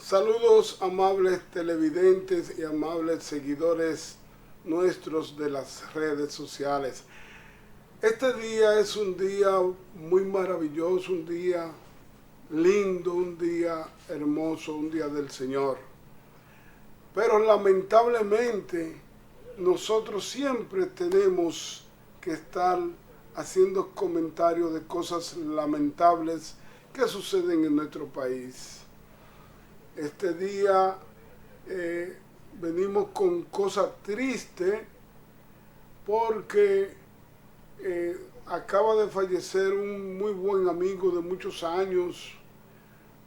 Saludos amables televidentes y amables seguidores nuestros de las redes sociales. Este día es un día muy maravilloso, un día lindo, un día hermoso, un día del Señor. Pero lamentablemente nosotros siempre tenemos que estar haciendo comentarios de cosas lamentables que suceden en nuestro país. Este día venimos con cosas tristes porque acaba de fallecer un muy buen amigo de muchos años,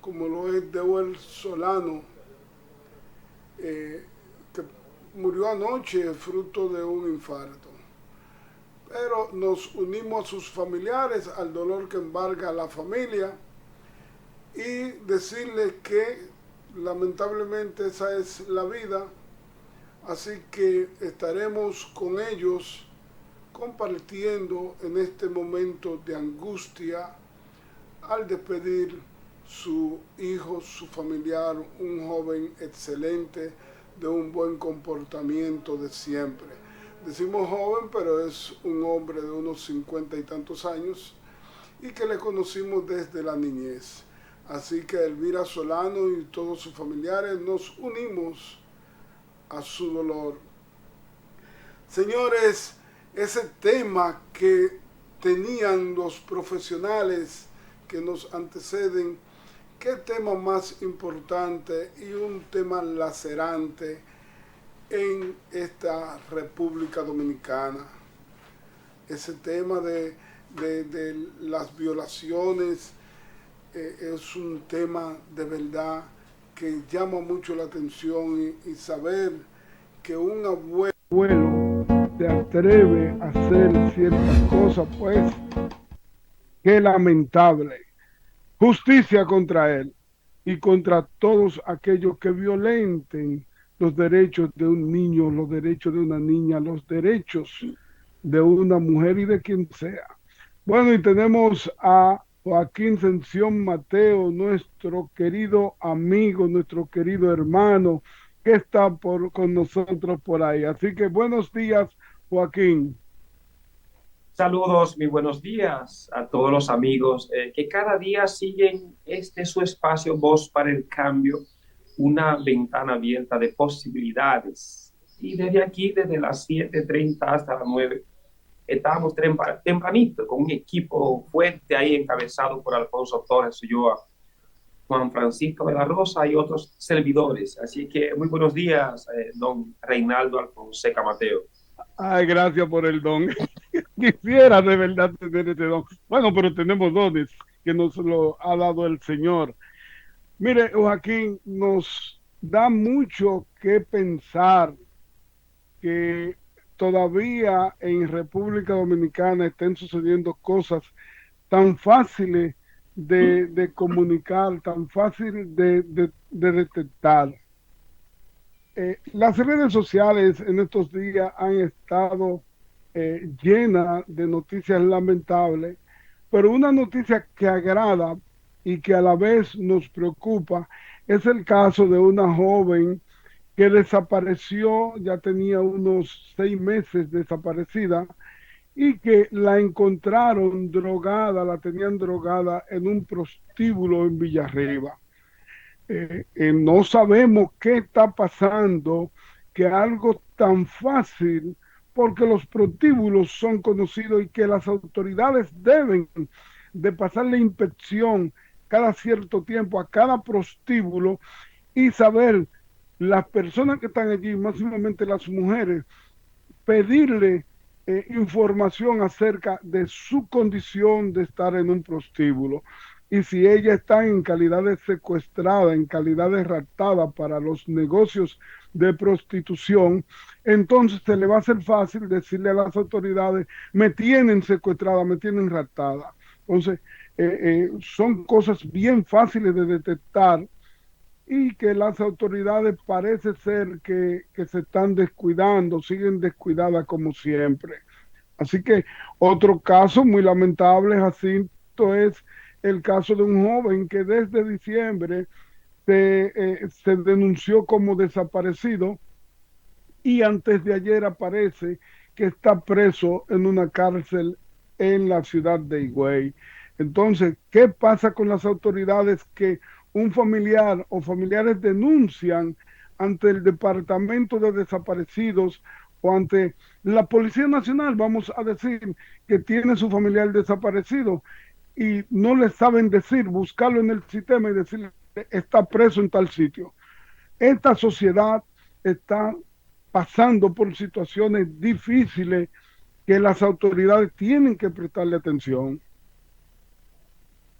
como lo es Deuel Solano, que murió anoche fruto de un infarto. Pero nos unimos a sus familiares, al dolor que embarga a la familia, y decirles que lamentablemente esa es la vida, así que estaremos con ellos compartiendo en este momento de angustia al despedir su hijo, su familiar, un joven excelente de un buen comportamiento de siempre. Decimos joven, pero es un hombre de unos 50 y tantos años y que le conocimos desde la niñez. Así que Elvira Solano y todos sus familiares nos unimos a su dolor. Señores, ese tema que tenían los profesionales que nos anteceden, qué tema más importante y un tema lacerante en esta República Dominicana. Ese tema de las violaciones es un tema de verdad que llama mucho la atención y saber que un abuelo se atreve a hacer ciertas cosas, pues qué lamentable. Justicia contra él y contra todos aquellos que violenten los derechos de un niño, los derechos de una niña, los derechos de una mujer y de quien sea. Bueno, y tenemos a Joaquín Sención Mateo, nuestro querido amigo, nuestro querido hermano, que está con nosotros por ahí. Así que buenos días, Joaquín. Saludos, muy buenos días a todos los amigos que cada día siguen este su espacio Voz para el Cambio, una ventana abierta de posibilidades. Y desde aquí, desde las 7:30 hasta las 9, estábamos tempranito con un equipo fuerte ahí encabezado por Alfonso Torres Ulloa, Juan Francisco de la Rosa y otros servidores. Así que muy buenos días, don Reinaldo Alfonseca Mateo. Ay, gracias por el don. Quisiera de verdad tener ese don. Bueno, pero tenemos dones que nos lo ha dado el Señor. Mire, Joaquín, nos da mucho que pensar que todavía en República Dominicana estén sucediendo cosas tan fáciles de comunicar, tan fácil de detectar. Las redes sociales en estos días han estado llenas de noticias lamentables, pero una noticia que agrada y que a la vez nos preocupa es el caso de una joven que desapareció, ya tenía unos 6 meses desaparecida, y que la encontraron drogada, la tenían drogada en un prostíbulo en Villarriba. No sabemos qué está pasando, que algo tan fácil, porque los prostíbulos son conocidos y que las autoridades deben de pasarle inspección cada cierto tiempo a cada prostíbulo y saber las personas que están allí, máximamente las mujeres, pedirle información acerca de su condición de estar en un prostíbulo. Y si ella está en calidad de secuestrada, en calidad de raptada para los negocios de prostitución, entonces se le va a hacer fácil decirle a las autoridades, me tienen secuestrada, me tienen raptada. Entonces, son cosas bien fáciles de detectar y que las autoridades parece ser que se están descuidando, siguen descuidadas como siempre. Así que otro caso muy lamentable, Jacinto, es el caso de un joven que desde diciembre se denunció como desaparecido y antes de ayer aparece que está preso en una cárcel en la ciudad de Higüey. Entonces, ¿qué pasa con las autoridades que un familiar o familiares denuncian ante el Departamento de Desaparecidos o ante la Policía Nacional, vamos a decir, que tiene su familiar desaparecido y no le saben decir, buscarlo en el sistema y decirle, está preso en tal sitio? Esta sociedad está pasando por situaciones difíciles que las autoridades tienen que prestarle atención.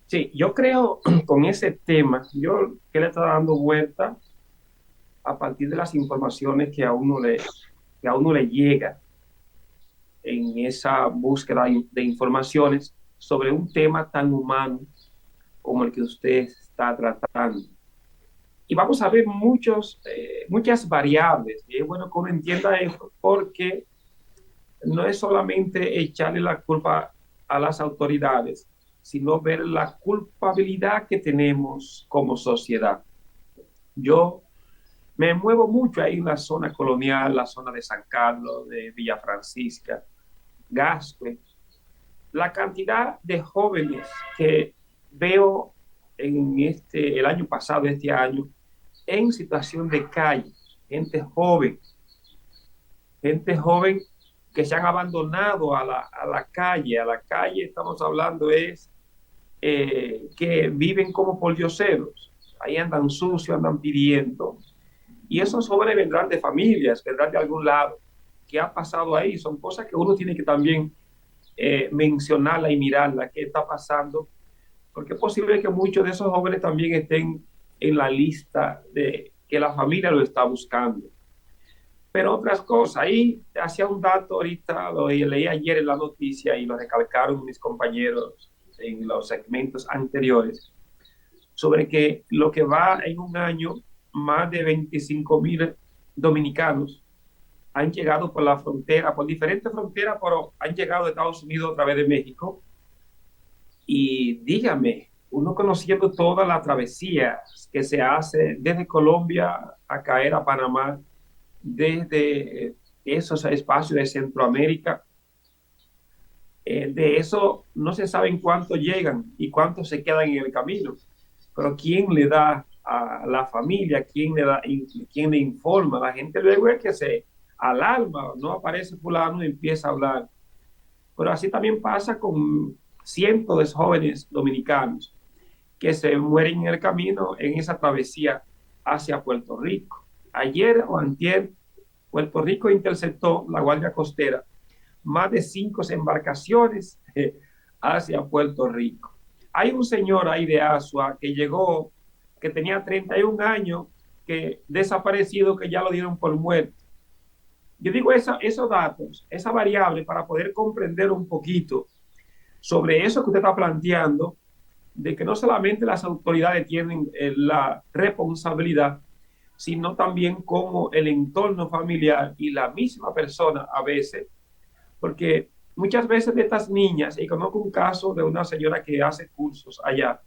Sí, yo creo con ese tema, yo que le está dando vuelta a partir de las informaciones que a uno le llega en esa búsqueda de informaciones sobre un tema tan humano como el que usted está tratando. Y vamos a ver muchas variables. Y es bueno que uno entienda eso porque no es solamente echarle la culpa a las autoridades, sino ver la culpabilidad que tenemos como sociedad. Yo me muevo mucho ahí en la zona colonial, la zona de San Carlos, de Villa Francisca, Gascue. La cantidad de jóvenes que veo el año pasado, este año, en situación de calle, gente gente joven que se han abandonado a la calle estamos hablando es que viven como poldioseros, ahí andan sucios, andan pidiendo, y esos jóvenes vendrán de familias, vendrán de algún lado. ¿Qué ha pasado ahí? Son cosas que uno tiene que también mencionarla y mirarla, qué está pasando, porque es posible que muchos de esos jóvenes también estén en la lista de que la familia lo está buscando. Pero otras cosas, ahí hacía un dato ahorita, lo leí ayer en la noticia y lo recalcaron mis compañeros en los segmentos anteriores, sobre que lo que va en un año, más de 25,000 dominicanos han llegado por la frontera, por diferentes fronteras, pero han llegado de Estados Unidos a través de México. Y dígame, uno conociendo toda la travesía que se hace desde Colombia a caer a Panamá, desde esos espacios de Centroamérica, de eso no se sabe en cuánto llegan y cuántos se quedan en el camino. Pero ¿quién le da a la familia? ¿Quién le informa? La gente luego es que se alarma, no aparece fulano y empieza a hablar. Pero así también pasa con cientos de jóvenes dominicanos que se mueren en el camino en esa travesía hacia Puerto Rico. Ayer o antier, Puerto Rico interceptó la Guardia Costera más de 5 embarcaciones hacia Puerto Rico. Hay un señor ahí de Asua que llegó, que tenía 31 años, que desaparecido, que ya lo dieron por muerto. Yo digo esos datos, esa variable, para poder comprender un poquito sobre eso que usted está planteando, de que no solamente las autoridades tienen la responsabilidad, sino también como el entorno familiar y la misma persona a veces, porque muchas veces de estas niñas, y conozco un caso de una señora que hace cursos allá,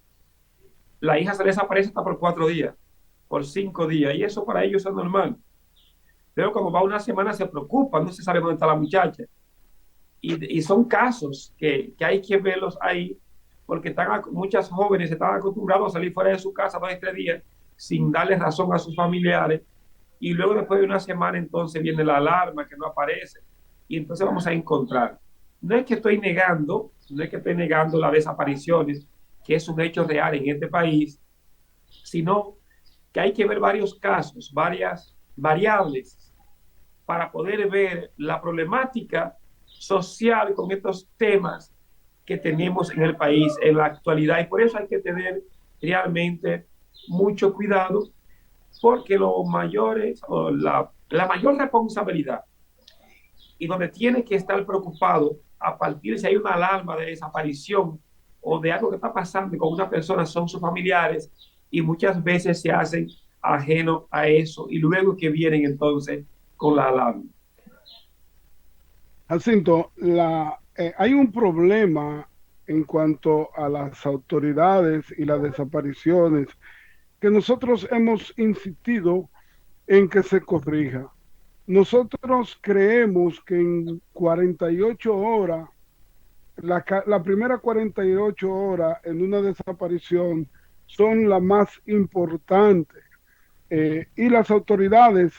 la hija se desaparece hasta por 4 días, por 5 días, y eso para ellos es normal. Pero como va una semana se preocupan, no se sabe dónde está la muchacha. Y son casos que hay que verlos ahí, porque muchas jóvenes están acostumbrados a salir fuera de su casa 2 o 3 días sin darle razón a sus familiares, y luego después de una semana entonces viene la alarma que no aparece, y entonces vamos a encontrar. No es que estoy negando las desapariciones, que es un hecho real en este país, sino que hay que ver varios casos, varias variables para poder ver la problemática social con estos temas que tenemos en el país en la actualidad. Y por eso hay que tener realmente mucho cuidado, porque los mayores, o la mayor responsabilidad y donde tiene que estar preocupado a partir de si hay una alarma de desaparición o de algo que está pasando con una persona son sus familiares, y muchas veces se hacen ajeno a eso y luego que vienen entonces con la alarma. Jacinto, hay un problema en cuanto a las autoridades y las desapariciones que nosotros hemos insistido en que se corrija. Nosotros creemos que en 48 horas, la primera 48 horas en una desaparición son las más importantes, y las autoridades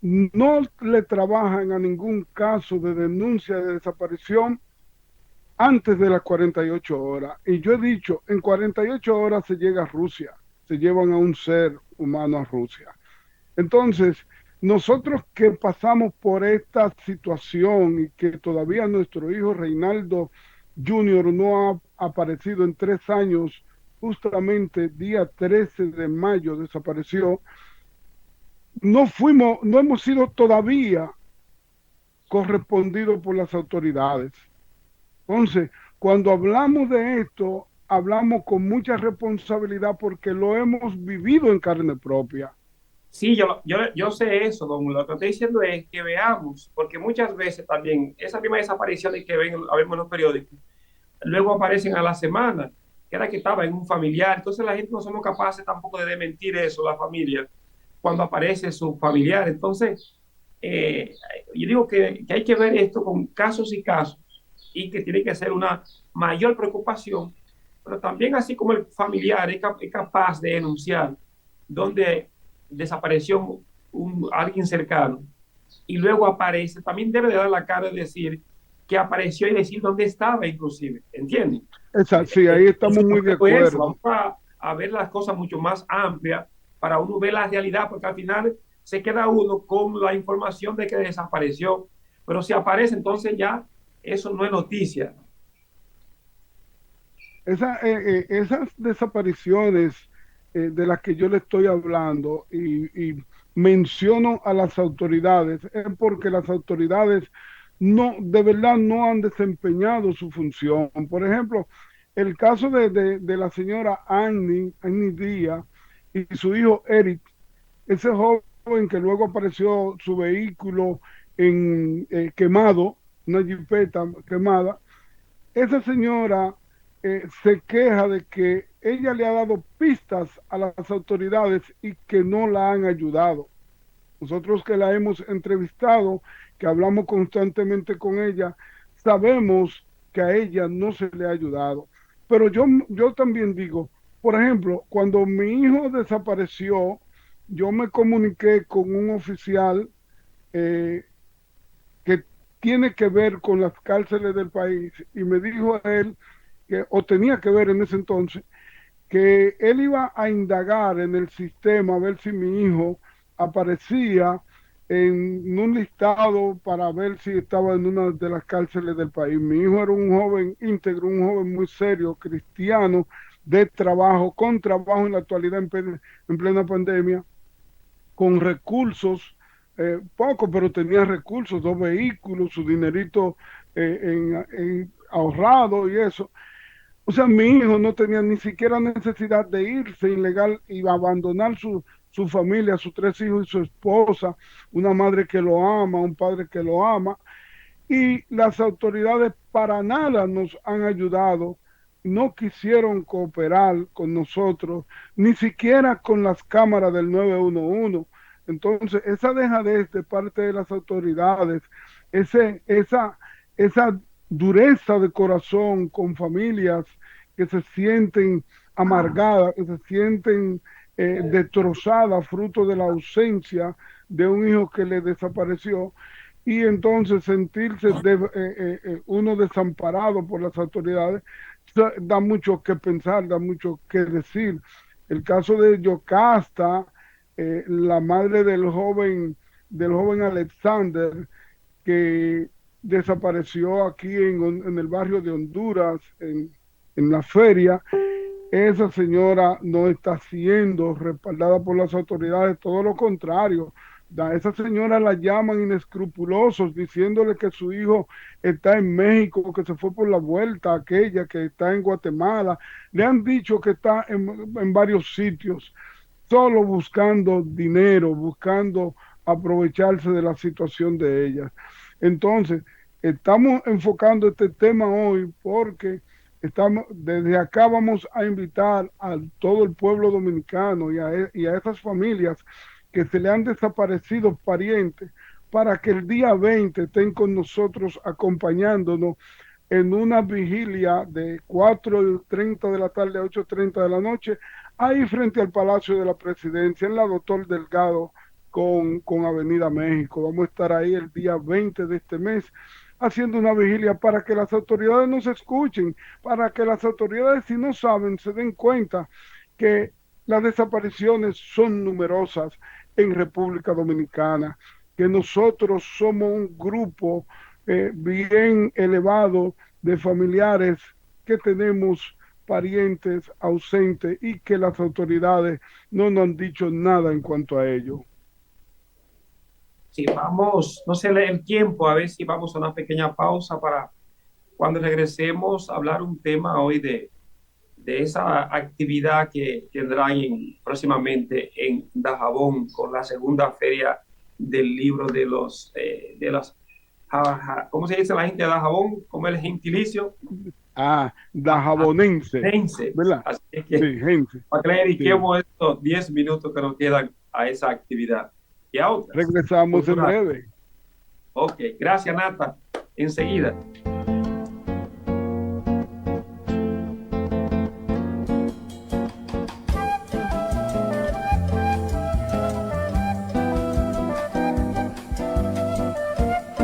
no le trabajan a ningún caso de denuncia de desaparición antes de las 48 horas. Y yo he dicho, en 48 horas se llega a Rusia, se llevan a un ser humano a Rusia. Entonces, nosotros que pasamos por esta situación y que todavía nuestro hijo Reinaldo Junior no ha aparecido en 3 años, justamente día 13 de mayo desapareció, no hemos sido todavía correspondidos por las autoridades. Entonces, cuando hablamos de esto, hablamos con mucha responsabilidad porque lo hemos vivido en carne propia. Sí, yo sé eso, don. Lo que estoy diciendo es que veamos, porque muchas veces también esas mismas desapariciones que ven, vemos en los periódicos, luego aparecen a la semana, que era que estaba en un familiar. Entonces la gente no somos capaces tampoco de desmentir eso, la familia, cuando aparece su familiar. Entonces, eh, yo digo que hay que ver esto con casos y casos y que tiene que ser una mayor preocupación, pero también así como el familiar es capaz de denunciar donde desapareció alguien cercano y luego aparece, también debe de dar la cara de decir que apareció y decir dónde estaba inclusive, ¿entienden? Sí, ahí estamos muy de Eso, eso, acuerdo. vamos a ver las cosas mucho más amplias para uno ver la realidad, porque al final se queda uno con la información de que desapareció, pero si aparece entonces ya eso no es noticia. Esas desapariciones de las que yo le estoy hablando y menciono a las autoridades es porque las autoridades no, de verdad no han desempeñado su función. Por ejemplo, el caso de la señora Annie Díaz y su hijo Eric, ese joven que luego apareció su vehículo quemado, una jipeta quemada. Esa señora se queja de que ella le ha dado pistas a las autoridades y que no la han ayudado. Nosotros que la hemos entrevistado, que hablamos constantemente con ella, sabemos que a ella no se le ha ayudado. Pero yo también digo, por ejemplo, cuando mi hijo desapareció, yo me comuniqué con un oficial eh, que tiene que ver con las cárceles del país y me dijo a él que, o tenía que ver en ese entonces, que él iba a indagar en el sistema a ver si mi hijo aparecía en un listado para ver si estaba en una de las cárceles del país. Mi hijo era un joven íntegro, un joven muy serio, cristiano, de trabajo, con trabajo en la actualidad en plena pandemia, con recursos, poco, pero tenía recursos, 2 vehículos, su dinerito ahorrado y eso. O sea, mi hijo no tenía ni siquiera necesidad de irse ilegal y abandonar su familia, sus 3 hijos y su esposa, una madre que lo ama, un padre que lo ama, y las autoridades para nada nos han ayudado, no quisieron cooperar con nosotros, ni siquiera con las cámaras del 911. Entonces, esa dejadez de parte de las autoridades, esa dureza de corazón con familias que se sienten amargadas, que se sienten destrozadas, fruto de la ausencia de un hijo que le desapareció, y entonces sentirse uno desamparado por las autoridades, da mucho que pensar, da mucho que decir. El caso de Yocasta, la madre del joven Alexander, que desapareció aquí en el barrio de Honduras, en la feria. Esa señora no está siendo respaldada por las autoridades, todo lo contrario. A esa señora la llaman inescrupulosos, diciéndole que su hijo está en México, que se fue por la vuelta, aquella que está en Guatemala. Le han dicho que está en varios sitios, solo buscando dinero, buscando aprovecharse de la situación de ellas. Entonces, estamos enfocando este tema hoy porque Desde acá vamos a invitar a todo el pueblo dominicano y a esas familias que se le han desaparecido parientes para que el día 20 estén con nosotros acompañándonos en una vigilia de 4:30 de la tarde a 8:30 de la noche, ahí frente al Palacio de la Presidencia, en la Doctor Delgado con Avenida México. Vamos a estar ahí el día 20 de este mes haciendo una vigilia para que las autoridades nos escuchen, para que las autoridades, si no saben, se den cuenta que las desapariciones son numerosas en República Dominicana, que nosotros somos un grupo bien elevado de familiares que tenemos parientes ausentes y que las autoridades no nos han dicho nada en cuanto a ello. Sí, vamos, no sé el tiempo, a ver si vamos a una pequeña pausa para cuando regresemos a hablar un tema hoy de esa actividad que tendrán próximamente en Dajabón con la segunda feria del libro de los, ¿cómo se dice la gente de Dajabón? ¿Cómo es el gentilicio? Ah, Dajabonense, Jaboneses. ¿verdad? Así Sí, que gente. para que le Sí. dediquemos estos 10 minutos que nos quedan a esa actividad y a otras Regresamos en culturales. breve. Ok, gracias Nata. Enseguida.